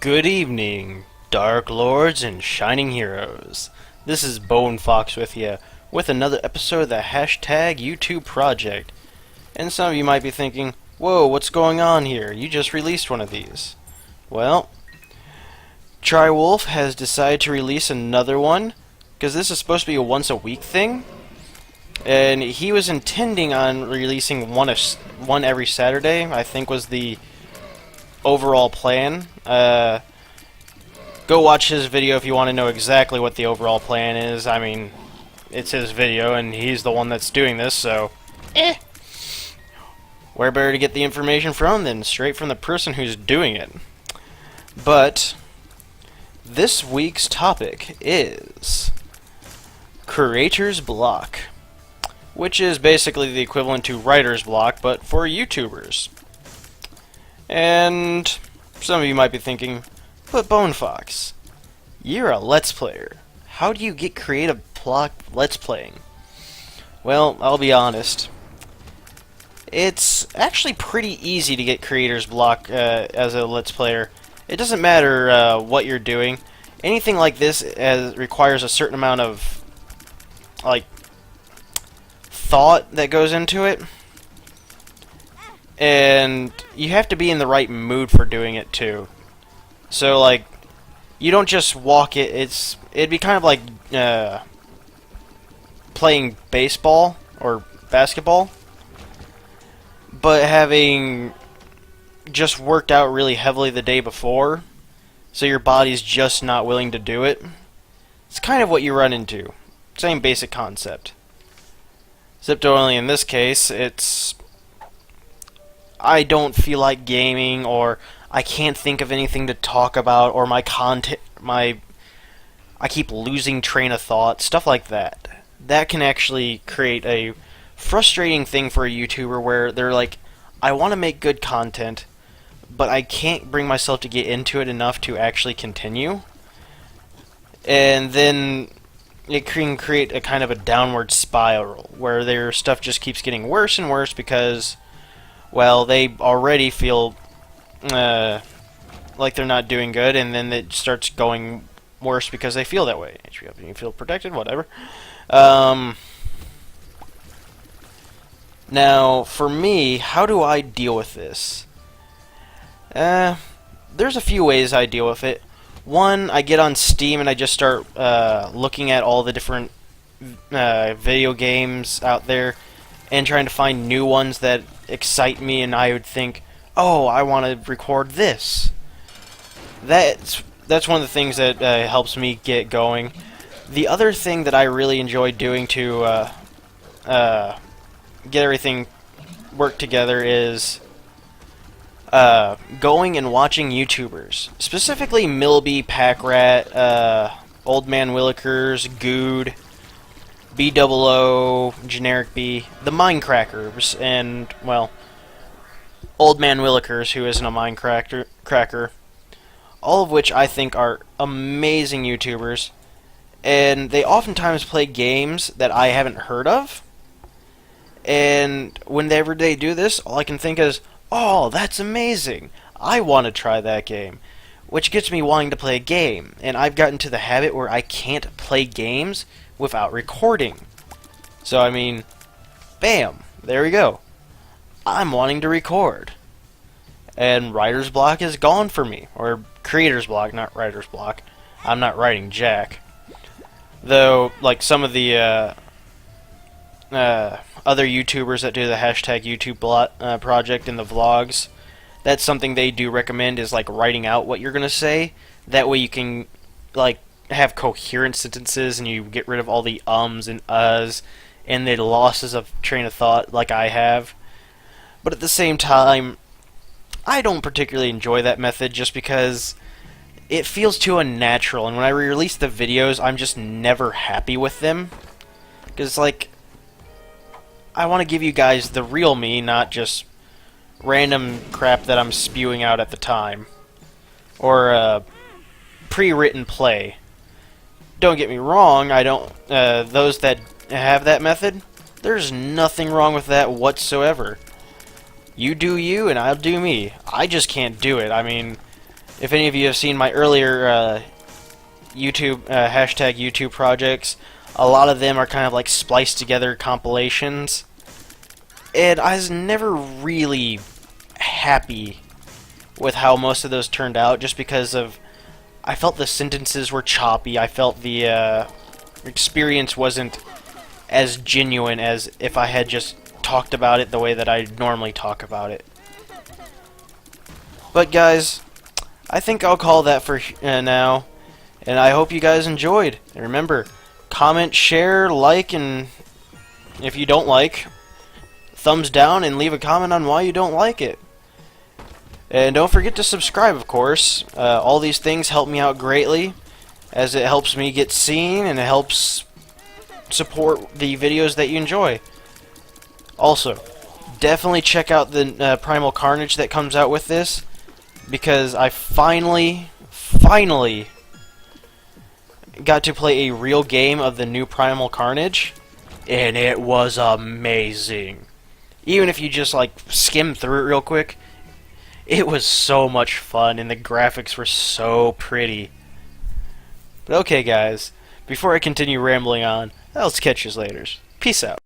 Good evening, Dark Lords and Shining Heroes. This is Bone Fox with you, with another episode of the Hashtag YouTube Project. And some of you might be thinking, whoa, what's going on here? You just released one of these. Well, Triwolf has decided to release another one, because this is supposed to be a once-a-week thing. And he was intending on releasing one every Saturday, I think was the overall plan. Go watch his video if you want to know exactly what the overall plan is. I mean, it's his video, and he's the one that's doing this, so... Where better to get the information from than straight from the person who's doing it? But this week's topic is Creator's Block, which is basically the equivalent to writer's block, but for YouTubers. And some of you might be thinking, but Bone Fox, you're a Let's Player. How do you get creative block Let's Playing? Well, I'll be honest. It's actually pretty easy to get creator's block as a Let's Player. It doesn't matter what you're doing. Anything like this requires a certain amount of thought that goes into it. And you have to be in the right mood for doing it too. So you don't just walk it. It'd be kind of like playing baseball or basketball, but having just worked out really heavily the day before, so your body's just not willing to do it. It's kind of what you run into. Same basic concept. Except only in this case, I don't feel like gaming, or I can't think of anything to talk about, or I keep losing train of thought, stuff like that. That can actually create a frustrating thing for a YouTuber where they're like, I want to make good content, but I can't bring myself to get into it enough to actually continue. And then it can create a kind of a downward spiral where their stuff just keeps getting worse and worse because, well, they already feel like they're not doing good, and then it starts going worse because they feel that way. You feel protected, whatever. Now, for me, how do I deal with this? There's a few ways I deal with it. One, I get on Steam and I just start looking at all the different video games out there and trying to find new ones that excite me, and I would think, oh, I want to record this. That's one of the things that helps me get going. The other thing that I really enjoy doing to get everything work together is going and watching YouTubers. Specifically Milby, Packrat, Old Man Willikers, Good, B00, Generic B, the Mindcrackers, and, well, Old Man Willikers, who isn't a Mindcracker, all of which I think are amazing YouTubers, and they oftentimes play games that I haven't heard of, and whenever they do this, all I can think is, oh, that's amazing, I want to try that game, which gets me wanting to play a game, and I've gotten to the habit where I can't play games without recording. So, I mean, bam, there we go. I'm wanting to record. And writer's block is gone for me. Or creator's block, not writer's block. I'm not writing jack. Though, like some of the other YouTubers that do the hashtag YouTube project in the vlogs, that's something they do recommend, is like writing out what you're going to say. That way you can have coherent sentences and you get rid of all the ums and uhs and the losses of train of thought like I have. But at the same time, I don't particularly enjoy that method just because it feels too unnatural, and when I release the videos, I'm just never happy with them. Because, I want to give you guys the real me, not just random crap that I'm spewing out at the time. Or, pre-written play. Don't get me wrong, I don't, those that have that method, there's nothing wrong with that whatsoever. You do you, and I'll do me. I just can't do it. I mean, If any of you have seen my earlier hashtag YouTube projects, a lot of them are kind of like spliced together compilations, and I was never really happy with how most of those turned out, just because of I felt the sentences were choppy. I felt the experience wasn't as genuine as if I had just talked about it the way that I normally talk about it. But guys, I think I'll call that for now, and I hope you guys enjoyed. And remember, comment, share, like, and if you don't like, thumbs down and leave a comment on why you don't like it. And don't forget to subscribe, of course. All these things help me out greatly, as it helps me get seen and it helps support the videos that you enjoy. Also, definitely check out the Primal Carnage that comes out with this, because I finally got to play a real game of the new Primal Carnage, and it was amazing. Even if you just like skim through it real quick, it was so much fun, and the graphics were so pretty. But okay, guys, before I continue rambling on, I'll catch you later. Peace out.